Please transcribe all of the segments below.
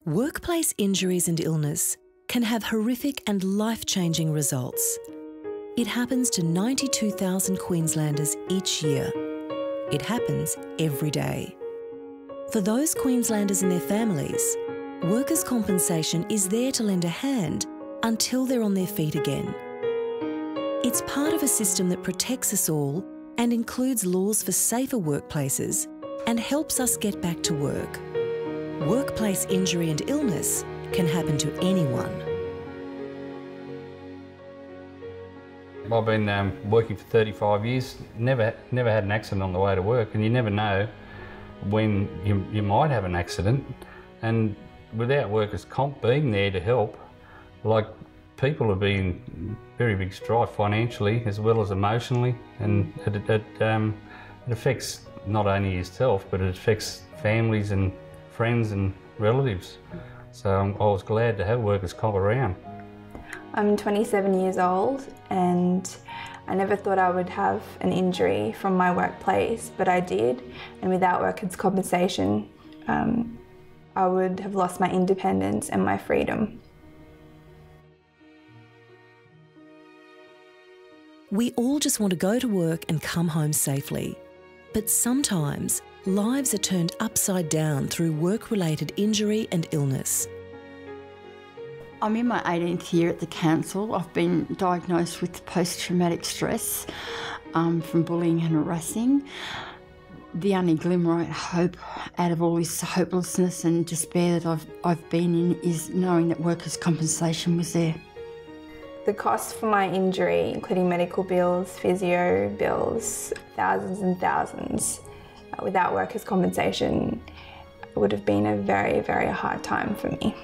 Workplace injuries and illness can have horrific and life-changing results. It happens to 92,000 Queenslanders each year. It happens every day. For those Queenslanders and their families, workers' compensation is there to lend a hand until they're on their feet again. It's part of a system that protects us all and includes laws for safer workplaces and helps us get back to work. Workplace injury and illness can happen to anyone. I've been working for 35 years, never had an accident on the way to work, and you never know when you might have an accident. And without workers' comp being there to help, like, people have been in very big strife financially as well as emotionally, and it affects not only yourself, but it affects families and friends and relatives. So I was glad to have workers' comp around. I'm 27 years old and I never thought I would have an injury from my workplace, but I did. And without workers' compensation, I would have lost my independence and my freedom. We all just want to go to work and come home safely. But sometimes lives are turned upside down through work-related injury and illness. I'm in my 18th year at the council. I've been diagnosed with post-traumatic stress from bullying and harassing. The only glimmer of hope out of all this hopelessness and despair that I've been in is knowing that workers' compensation was there. The cost for my injury, including medical bills, physio bills, thousands and thousands, without workers' compensation, would have been a very, very hard time for me.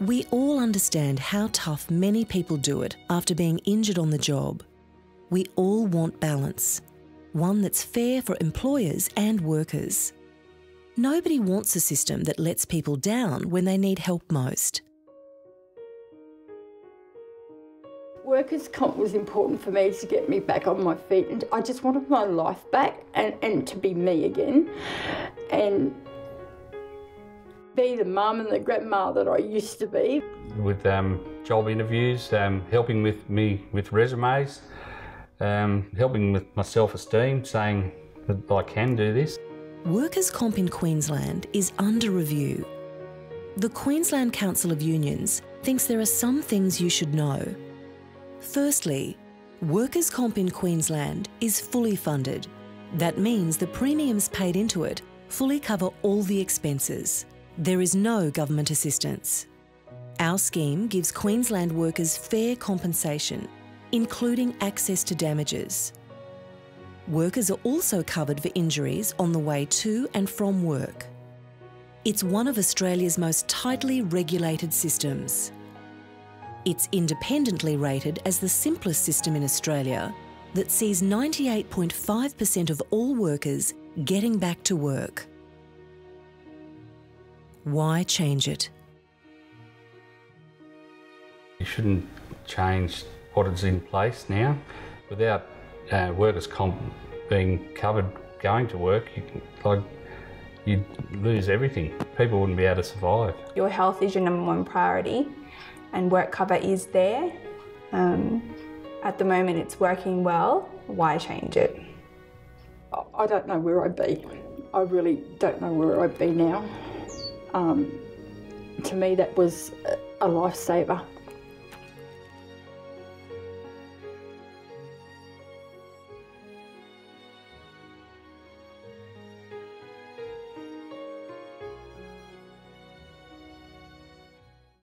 We all understand how tough many people do it after being injured on the job. We all want balance, one that's fair for employers and workers. Nobody wants a system that lets people down when they need help most. Workers' comp was important for me to get me back on my feet, and I just wanted my life back and to be me again and be the mum and the grandma that I used to be. With job interviews, helping with resumes, helping with my self-esteem, saying that I can do this. Workers' comp in Queensland is under review. The Queensland Council of Unions thinks there are some things you should know. Firstly, workers' comp in Queensland is fully funded. That means the premiums paid into it fully cover all the expenses. There is no government assistance. Our scheme gives Queensland workers fair compensation, including access to damages. Workers are also covered for injuries on the way to and from work. It's one of Australia's most tightly regulated systems. It's independently rated as the simplest system in Australia that sees 98.5% of all workers getting back to work. Why change it? You shouldn't change what is in place now. Without workers' comp being covered going to work, you'd lose everything. People wouldn't be able to survive. Your health is your #1 priority and work cover is there. At the moment it's working well. Why change it? I don't know where I'd be. I really don't know where I'd be now. To me that was a lifesaver.